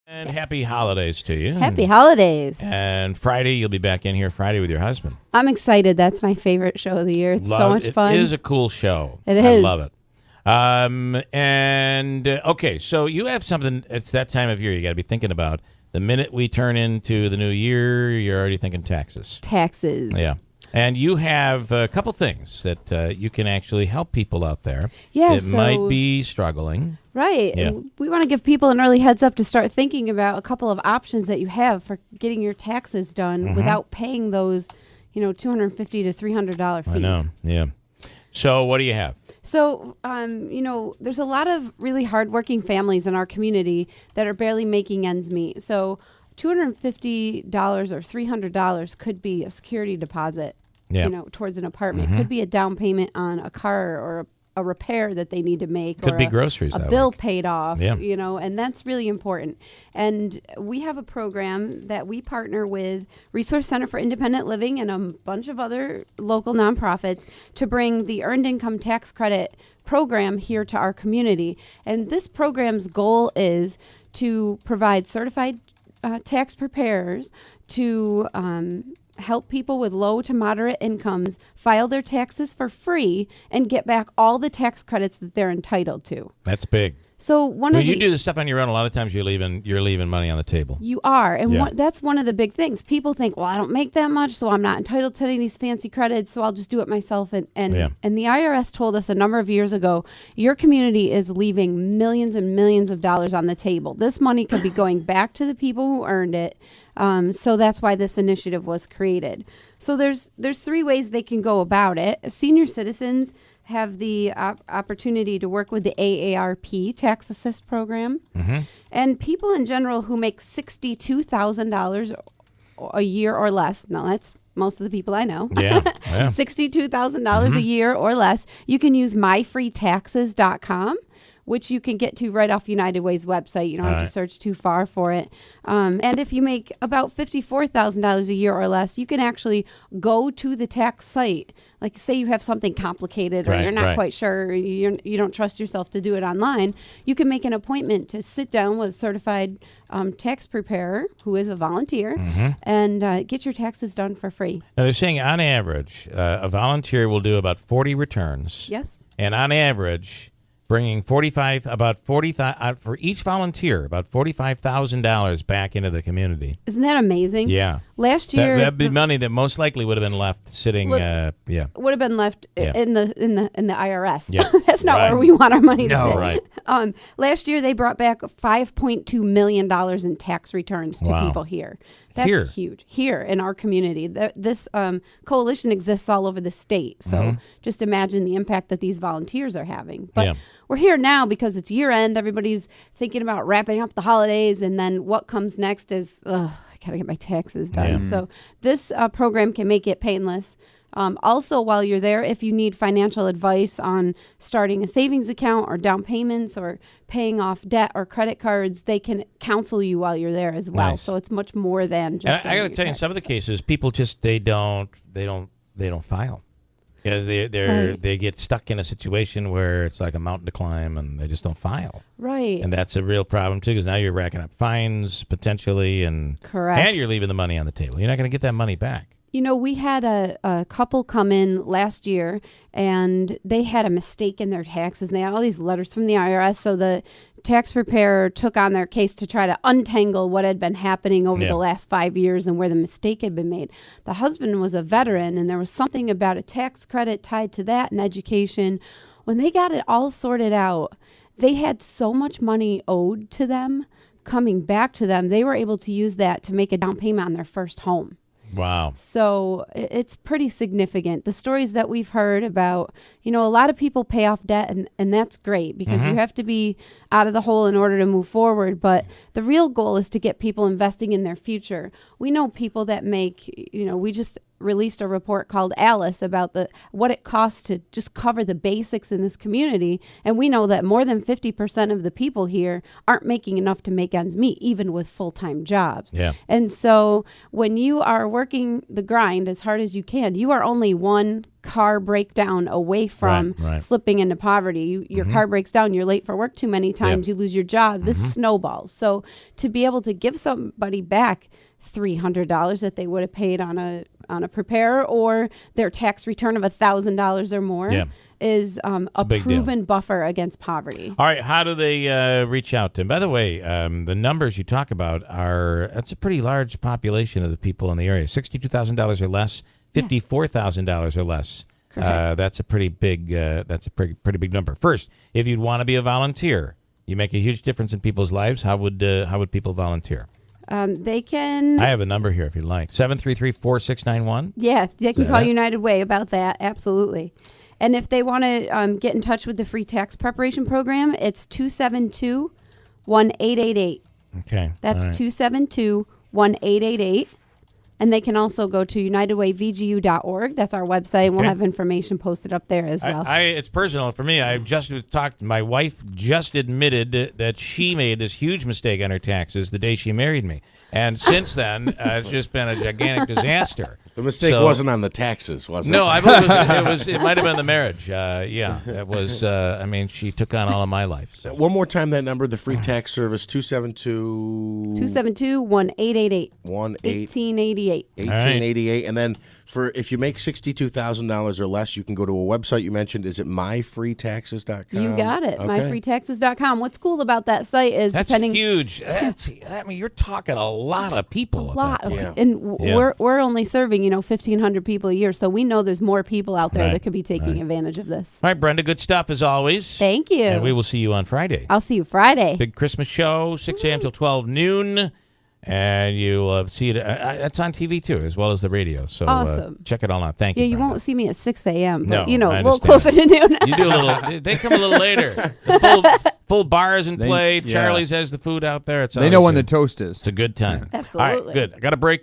And happy holidays to you. Happy holidays. And Friday, you'll be back in here Friday with your husband. I'm excited. That's my favorite show of the year. It's so much fun. It is a cool show. It is. I love it. Okay, so you have something, it's that time of year you got to be thinking about. The minute we turn into the new year, you're already thinking taxes. Taxes. Yeah. And you have a couple things that you can actually help people out there that might be struggling. Right. Yeah. We want to give people an early heads up to start thinking about a couple of options that you have for getting your taxes done without paying those, $250 to $300 fees. I know. Yeah. So what do you have? So, there's a lot of really hardworking families in our community that are barely making ends meet. So $250 or $300 could be a security deposit, towards an apartment. Could be a down payment on a car or a repair that they need to make. Could or be groceries. A bill paid off, Yeah. And that's really important. And we have a program that we partner with Resource Center for Independent Living and a bunch of other local nonprofits to bring the Earned Income Tax Credit program here to our community. And this program's goal is to provide certified tax preparers to help people with low to moderate incomes file their taxes for free and get back all the tax credits that they're entitled to. That's big. So when you do this stuff on your own, a lot of times you're leaving money on the table. You are, and that's one of the big things. People think, well, I don't make that much, so I'm not entitled to any of these fancy credits, so I'll just do it myself. And the IRS told us a number of years ago, your community is leaving millions and millions of dollars on the table. This money could be going back to the people who earned it. So that's why this initiative was created. So there's three ways they can go about it. Senior citizens have the opportunity to work with the AARP Tax Assist Program. And people in general who make $62,000 a year or less, now that's most of the people I know, $62,000 a year or less, you can use myfreetaxes.com, which you can get to right off United Way's website. You don't have to search too far for it. And if you make about $54,000 a year or less, you can actually go to the tax site. Like, say you have something complicated or you're not quite sure, you don't trust yourself to do it online, you can make an appointment to sit down with a certified tax preparer who is a volunteer and get your taxes done for free. Now, they're saying on average, a volunteer will do about 40 returns. Yes. And on average, bringing for each volunteer, about $45,000 back into the community. Isn't that amazing? Yeah. Last year, that'd be money that most likely would have been left sitting. Would have been left in the IRS. Yeah. That's not where we want our money to sit. Right. Last year, they brought back $5.2 million in tax returns to people here. That's huge. Here in our community. This coalition exists all over the state. So just imagine the impact that these volunteers are having. But we're here now because it's year end. Everybody's thinking about wrapping up the holidays. And then what comes next is, I got to get my taxes done. Yeah. So this program can make it painless. Also, while you're there, if you need financial advice on starting a savings account or down payments or paying off debt or credit cards, they can counsel you while you're there as well. Nice. So it's much more than just. And I got to tell you, in some of the cases, people just they don't file because they get stuck in a situation where it's like a mountain to climb and they just don't file. Right. And that's a real problem too, because now you're racking up fines potentially, and you're leaving the money on the table. You're not going to get that money back. We had a couple come in last year, and they had a mistake in their taxes, and they had all these letters from the IRS. So the tax preparer took on their case to try to untangle what had been happening over the last 5 years and where the mistake had been made. The husband was a veteran, and there was something about a tax credit tied to that and education. When they got it all sorted out, they had so much money owed to them coming back to them. They were able to use that to make a down payment on their first home. Wow. So it's pretty significant. The stories that we've heard about, a lot of people pay off debt, and that's great because you have to be out of the hole in order to move forward. But the real goal is to get people investing in their future. We know people that make, we just released a report called Alice about what it costs to just cover the basics in this community. And we know that more than 50% of the people here aren't making enough to make ends meet, even with full-time jobs. Yeah. And so when you are working the grind as hard as you can, you are only one car breakdown away from slipping into poverty. Your car breaks down, you're late for work too many times, you lose your job. This snowballs. So to be able to give somebody back $300 that they would have paid on a preparer, or their tax return of $1,000 or more is a proven buffer against poverty. All right, how do they reach out to them? By the way, the numbers you talk about that's a pretty large population of the people in the area. $62,000 or less, $54,000 or less. That's a pretty big pretty big number. First, if you'd want to be a volunteer, you make a huge difference in people's lives. How would people volunteer? They can. I have a number here if you'd like. 733-4691. Yeah, they can call United Way about that. Absolutely. And if they want to get in touch with the free tax preparation program, it's 272-1888. Okay. That's 272-1888. And they can also go to unitedwayvgu.org. That's our website, and we'll have information posted up there as well. It's personal for me. My wife just admitted that she made this huge mistake on her taxes the day she married me. And since then, it's just been a gigantic disaster. The mistake wasn't on the taxes, was it? No, I believe it might have been the marriage. It was. She took on all of my life. So. One more time, that number, the free tax service, 272-1888. 1888. 1888. And then if you make $62,000 or less, you can go to a website you mentioned. Is it myfreetaxes.com? You got it. Okay. Myfreetaxes.com. What's cool about that site is that's huge. You're talking a lot of people. And we're only serving 1,500 people a year, so we know there's more people out there that could be taking advantage of this. All right, Brenda, good stuff as always. Thank you. And we will see you on Friday. I'll see you Friday. Big Christmas show, 6 a.m. till 12 noon. And you'll see it. It's on TV, too, as well as the radio. So awesome. Check it all out. Thank you, Yeah, you Brenda. won't see me at 6 a.m., no, but, a little closer to noon. You do a little. They come a little later. Full bars in play. Charlie's has the food out there. They know when the toast is. It's a good time. Absolutely. All right, good. I got a break.